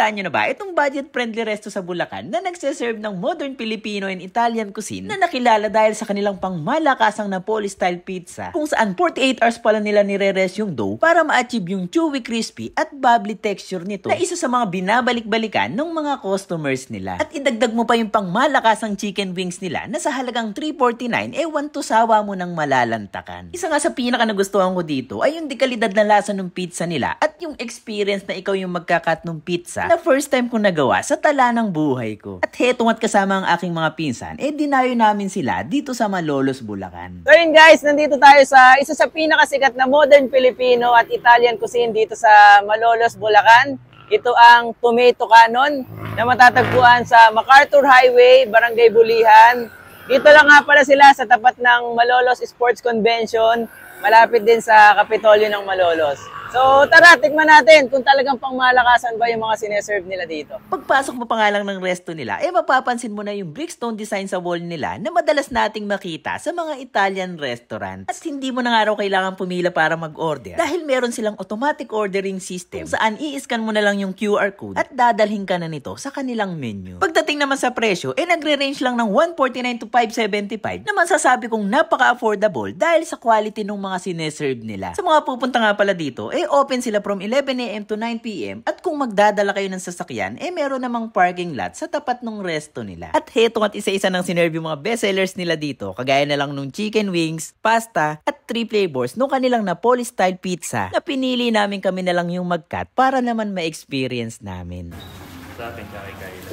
Nabalitaan nyo na ba itong budget-friendly resto sa Bulacan na nagsiserve ng modern Filipino and Italian cuisine na nakilala dahil sa kanilang pangmalakasang Napoli-style pizza kung saan 48 hours pala nila nire-rest yung dough para ma-achieve yung chewy, crispy at bubbly texture nito na isa sa mga binabalik-balikan ng mga customers nila. At idagdag mo pa yung pangmalakasang chicken wings nila na sa halagang $3.49 ewan to sawa mo ng malalantakan. Isa nga sa pinaka nagustuhan ko dito ay yung dekalidad na lasa ng pizza nila at yung experience na ikaw yung magkakat ng pizza na first time ko nagawa sa tala ng buhay ko. At heto nga't kasama ang aking mga pinsan, dinayo namin sila dito sa Malolos, Bulacan. So yun guys, nandito tayo sa isa sa pinakasikat na modern Filipino at Italian cuisine dito sa Malolos, Bulacan. Ito ang Tomato Cannon na matatagpuan sa MacArthur Highway, Barangay Bulihan. Dito lang nga pala sila sa tapat ng Malolos Sports Convention, malapit din sa Kapitolyo ng Malolos. So tara, tikman natin kung talagang pangmalakasan ba yung mga sineserve nila dito. Pagpasok mo pa nga lang ng resto nila, mapapansin mo na yung brickstone design sa wall nila na madalas nating makita sa mga Italian restaurant. At hindi mo na nga raw kailangan pumila para mag-order dahil meron silang automatic ordering system kung saan i-scan mo na lang yung QR code at dadalhin ka na nito sa kanilang menu. Pagdating naman sa presyo, nagre-range lang ng $149 to $575 na masasabi kong napaka-affordable dahil sa quality ng mga sineserve nila. Sa mga pupunta nga pala dito, open sila from 11 AM to 9 PM at kung magdadala kayo ng sasakyan, meron namang parking lot sa tapat ng resto nila. At heto at isa-isa ng sinerve yung mga bestsellers nila dito, kagaya na lang nung chicken wings, pasta, at 3 flavors nung kanilang Napoli-style pizza na pinili namin kami na lang yung mag-cut para naman ma-experience namin.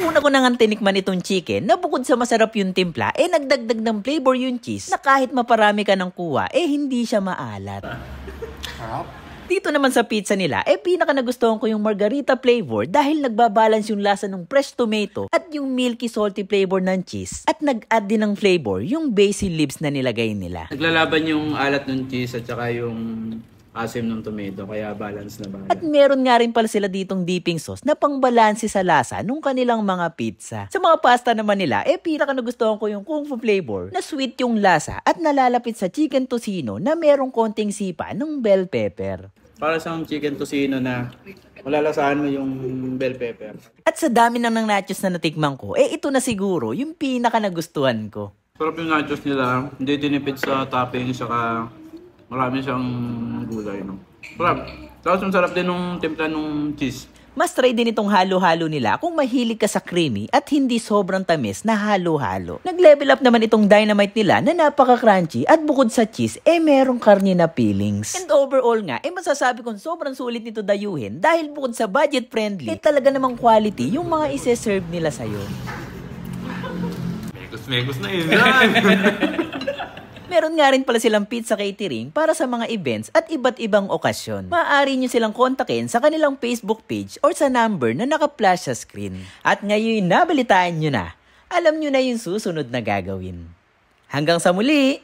Una ko nang tinikman itong chicken na bukod sa masarap yung timpla, nagdagdag ng flavor yung cheese na kahit maparami ka ng kuha, hindi siya maalat. Dito naman sa pizza nila, pinaka nagustuhan ko yung margarita flavor dahil nagbabalance yung lasa ng fresh tomato at yung milky salty flavor ng cheese. At nag-add din ng flavor yung basil leaves na nilagay nila. Naglalaban yung alat ng cheese at saka yung asim ng tomato, kaya balance na balance. At meron nga rin pala sila ditong dipping sauce na pangbalanse sa lasa nung kanilang mga pizza. Sa mga pasta naman nila, pinaka nagustuhan ko yung kung fu flavor na sweet yung lasa at nalalapit sa chicken tocino na merong konting sipa ng bell pepper. Para sa chicken tocino na malalasahan mo yung bell pepper. At sa dami ng nachos na natikman ko, ito na siguro yung pinaka nagustuhan ko. Sarap yung nachos nila, hindi tinipid sa topping, saka marami siyang gulay. No? Sarap. Tapos masarap din yung timpla ng cheese. Mas try din itong halo-halo nila kung mahilig ka sa creamy at hindi sobrang tamis na halo-halo. Nag-level up naman itong dynamite nila na napaka-crunchy at bukod sa cheese, merong karne na fillings. And overall nga, masasabi kong sobrang sulit nito dayuhin dahil bukod sa budget-friendly, talaga namang quality yung mga ise-serve nila sa'yo. Mekos na yun. Meron nga rin pala silang pizza catering para sa mga events at iba't ibang okasyon. Maaari nyo silang kontakin sa kanilang Facebook page or sa number na naka-flash sa screen. At ngayon nabalitaan nyo na, alam nyo na yung susunod na gagawin. Hanggang sa muli!